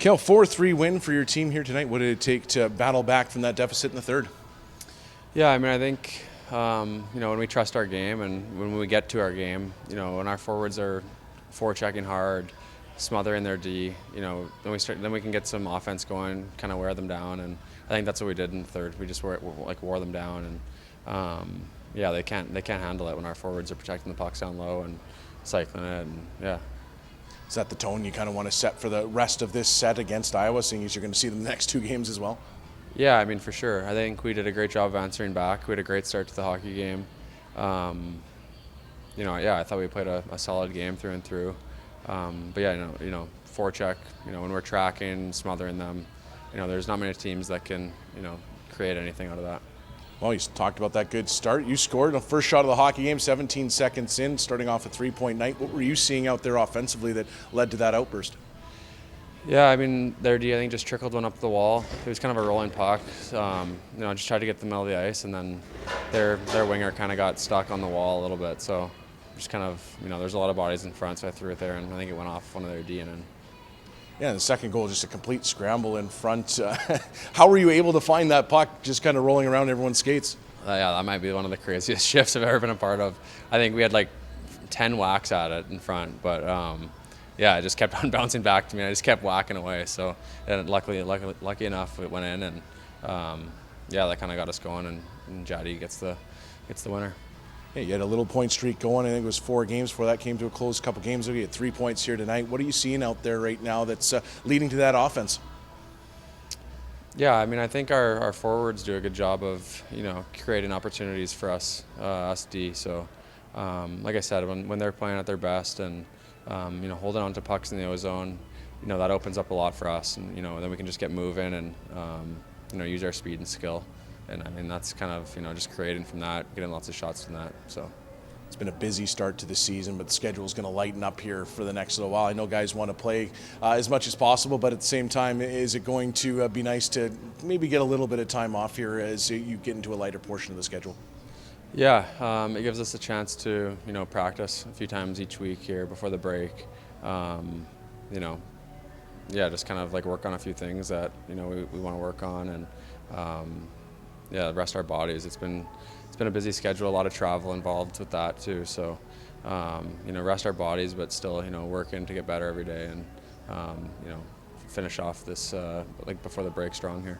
Kale, 4-3 win for your team here tonight. What did it take to battle back from that deficit in the third? Yeah, I mean, I think when we trust our game and when we get to our game, when our forwards are forechecking hard, smothering their D, then we can get some offense going, kind of wear them down, and I think that's what we did in the third. We just wore them down, and they can't handle it when our forwards are protecting the pucks down low and cycling it, and yeah. Is that the tone you kind of want to set for the rest of this set against Iowa, seeing as you're going to see them the next two games as well? Yeah, I mean, for sure. I think we did a great job of answering back. We had a great start to the hockey game. I thought we played a solid game through and through. But yeah, forecheck, when we're tracking, smothering them, there's not many teams that can, create anything out of that. Well, you talked about that good start. You scored the first shot of the hockey game, 17 seconds in, starting off a three-point night. What were you seeing out there offensively that led to that outburst? Yeah, I mean, their D, I think, just trickled one up the wall. It was kind of a rolling puck. Just tried to get the middle of the ice, and then their winger kind of got stuck on the wall a little bit. So just kind of, there's a lot of bodies in front, so I threw it there, and I think it went off one of their D and in. Yeah, the second goal, just a complete scramble in front. How were you able to find that puck just kind of rolling around everyone's skates? Yeah, that might be one of the craziest shifts I've ever been a part of. I think we had like 10 whacks at it in front, but it just kept on bouncing back to me. I just kept whacking away. So and lucky enough, it went in, and that kind of got us going, and Jaddy gets the winner. Yeah, you had a little point streak going. I think it was 4 games before that came to a close a couple games ago. You had 3 points here tonight. What are you seeing out there right now that's leading to that offense? Yeah, I mean, I think our forwards do a good job of, creating opportunities for us D. So, like I said, when they're playing at their best and, holding on to pucks in the O-zone, that opens up a lot for us. And, then we can just get moving and, use our speed and skill. And I mean, that's kind of, just creating from that, getting lots of shots from that. So it's been a busy start to the season, but the schedule is going to lighten up here for the next little while. I know guys want to play as much as possible, but at the same time, is it going to be nice to maybe get a little bit of time off here as you get into a lighter portion of the schedule? Yeah, it gives us a chance to, practice a few times each week here before the break. Just kind of like work on a few things that, we want to work on, and rest our bodies. It's been a busy schedule, a lot of travel involved with that too. So, rest our bodies, but still, working to get better every day and, finish off this before the break strong here.